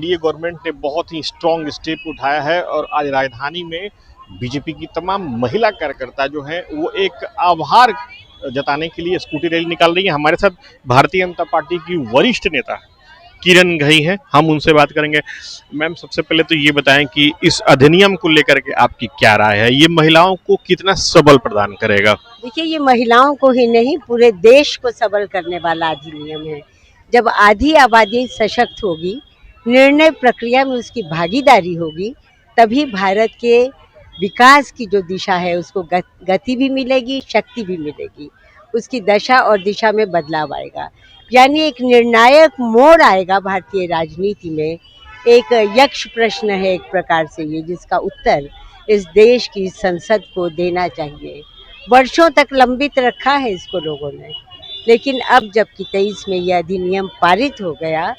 NDA government ने बहुत ही strong step उठाया है और आज राजधानी में बीजेपी की तमाम महिला कार्यकर्ता जो हैं वो एक आभार जताने के लिए स्कूटी रैली निकाल रही है। हमारे साथ भारतीय जनता पार्टी की वरिष्ठ नेता किरण घई हैं, हम उनसे बात करेंगे। मैम, सबसे पहले तो ये बताएं कि इस अधिनियम को लेकर के आपकी क्या राय है? ये महिलाओं को कितना सबल प्रदान करेगा? देखिए, ये महिलाओं को ही नहीं पूरे देश को सबल करने वाला अधिनियम है। जब आधी आबादी सशक्त होगी, निर्णय प्रक्रिया में उसकी भागीदारी होगी, तभी भारत के विकास की जो दिशा है उसको गति भी मिलेगी, शक्ति भी मिलेगी, उसकी दशा और दिशा में बदलाव आएगा। यानी एक निर्णायक मोड़ आएगा भारतीय राजनीति में। एक यक्ष प्रश्न है एक प्रकार से ये, जिसका उत्तर इस देश की संसद को देना चाहिए। वर्षों तक लंबित रखा है इसको लोगों ने, लेकिन अब जबकि 23 में यह अधिनियम पारित हो गया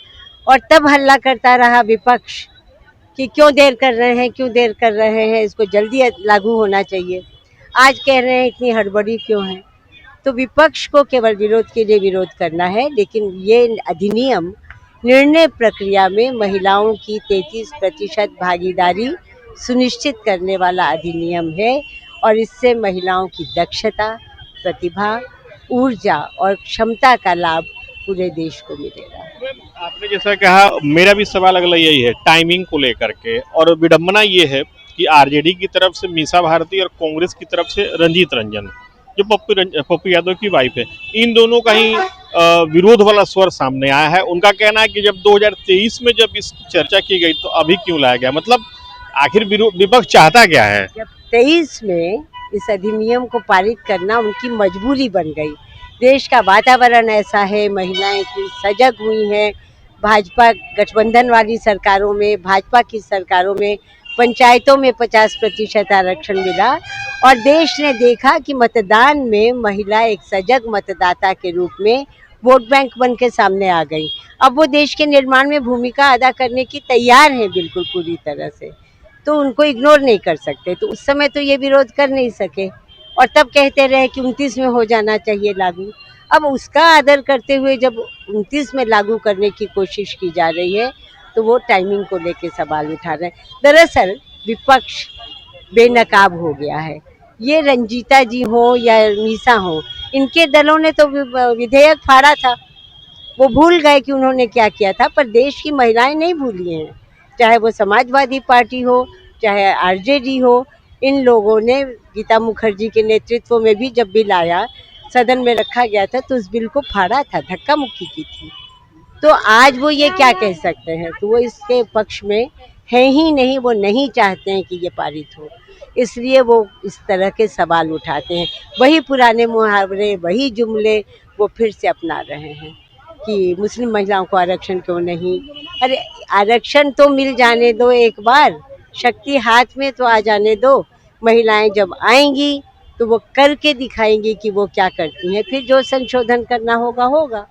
और तब हल्ला करता रहा विपक्ष कि क्यों देर कर रहे हैं, क्यों देर कर रहे हैं, इसको जल्दी लागू होना चाहिए। आज कह रहे हैं इतनी हड़बड़ी क्यों है। तो विपक्ष को केवल विरोध के लिए विरोध करना है, लेकिन ये अधिनियम निर्णय प्रक्रिया में महिलाओं की 33% भागीदारी सुनिश्चित करने वाला अधिनियम है और इससे महिलाओं की दक्षता, प्रतिभा, ऊर्जा और क्षमता का लाभ पूरे देश को मिलेगा। आपने जैसा कहा, मेरा भी सवाल अगला यही है टाइमिंग को लेकर के, और विडंबना ये है कि आरजेडी की तरफ से मीसा भारती और कांग्रेस की तरफ से रंजीत रंजन, जो पप्पू यादव की वाइफ है, इन दोनों का ही विरोध वाला स्वर सामने आया है। उनका कहना है कि जब 2023 में जब इस चर्चा की गई तो अभी क्यों लाया गया? मतलब आखिर विपक्ष चाहता क्या है? जब 23 में इस अधिनियम को पारित करना उनकी मजबूरी बन गई। देश का वातावरण ऐसा है, महिलाएं इतनी सजग हुई हैं। भाजपा गठबंधन वाली सरकारों में, भाजपा की सरकारों में पंचायतों में 50% आरक्षण मिला और देश ने देखा कि मतदान में महिला एक सजग मतदाता के रूप में वोट बैंक बन के सामने आ गई। अब वो देश के निर्माण में भूमिका अदा करने की तैयार है बिल्कुल पूरी तरह से, तो उनको इग्नोर नहीं कर सकते। तो उस समय तो ये विरोध कर नहीं सके और तब कहते रहे कि 29 में हो जाना चाहिए लागू। अब उसका आदर करते हुए जब 29 में लागू करने की कोशिश की जा रही है तो वो टाइमिंग को लेके सवाल उठा रहे हैं। दरअसल विपक्ष बेनकाब हो गया है। ये रंजीता जी हो या मीसा हो, इनके दलों ने तो विधेयक फाड़ा था, वो भूल गए कि उन्होंने क्या किया था, पर देश की महिलाएं नहीं भूली हैं। चाहे वो समाजवादी पार्टी हो, चाहे आरजेडी हो, इन लोगों ने गीता मुखर्जी के नेतृत्व में भी जब बिल आया, सदन में रखा गया था तो उस बिल को फाड़ा था, धक्का मुक्की की थी। तो आज वो ये क्या कह सकते हैं? तो वो इसके पक्ष में है ही नहीं, वो नहीं चाहते हैं कि ये पारित हो, इसलिए वो इस तरह के सवाल उठाते हैं। वही पुराने मुहावरे, वही जुमले वो फिर से अपना रहे हैं कि मुस्लिम महिलाओं को आरक्षण क्यों नहीं। अरे आरक्षण तो मिल जाने दो एक बार, शक्ति हाथ में तो आ जाने दो। महिलाएं जब आएंगी तो वो करके दिखाएंगी कि वो क्या करती हैं, फिर जो संशोधन करना होगा होगा,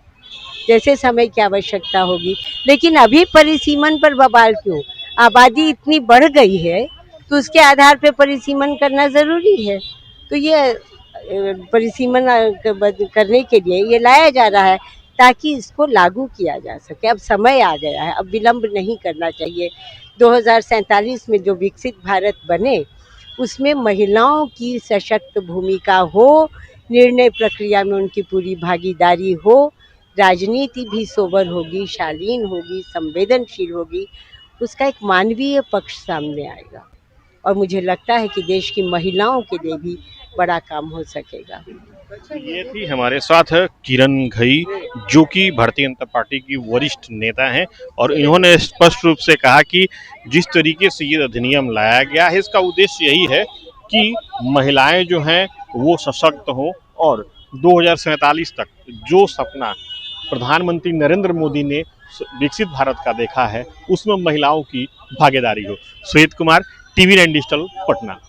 जैसे समय की आवश्यकता होगी। लेकिन अभी परिसीमन पर बवाल क्यों? आबादी इतनी बढ़ गई है तो उसके आधार पर परिसीमन करना ज़रूरी है। तो ये परिसीमन करने के लिए ये लाया जा रहा है ताकि इसको लागू किया जा सके। अब समय आ गया है, अब विलंब नहीं करना चाहिए। 2047 में जो विकसित भारत बने उसमें महिलाओं की सशक्त भूमिका हो, निर्णय प्रक्रिया में उनकी पूरी भागीदारी हो, राजनीति भी सोबर होगी, शालीन होगी, संवेदनशील होगी, उसका एक मानवीय पक्ष सामने आएगा और मुझे लगता है कि देश की महिलाओं के लिए भी बड़ा काम हो सकेगा। ये थी हमारे साथ किरण घई, जो कि भारतीय जनता पार्टी की वरिष्ठ नेता हैं, और इन्होंने स्पष्ट रूप से कहा कि जिस तरीके से ये अधिनियम लाया गया है इसका उद्देश्य यही है कि महिलाएं जो हैं वो सशक्त हों और 2047 तक जो सपना प्रधानमंत्री नरेंद्र मोदी ने विकसित भारत का देखा है उसमें महिलाओं की भागीदारी हो। श्वेत कुमार, टीवी 9 डिजिटल, पटना।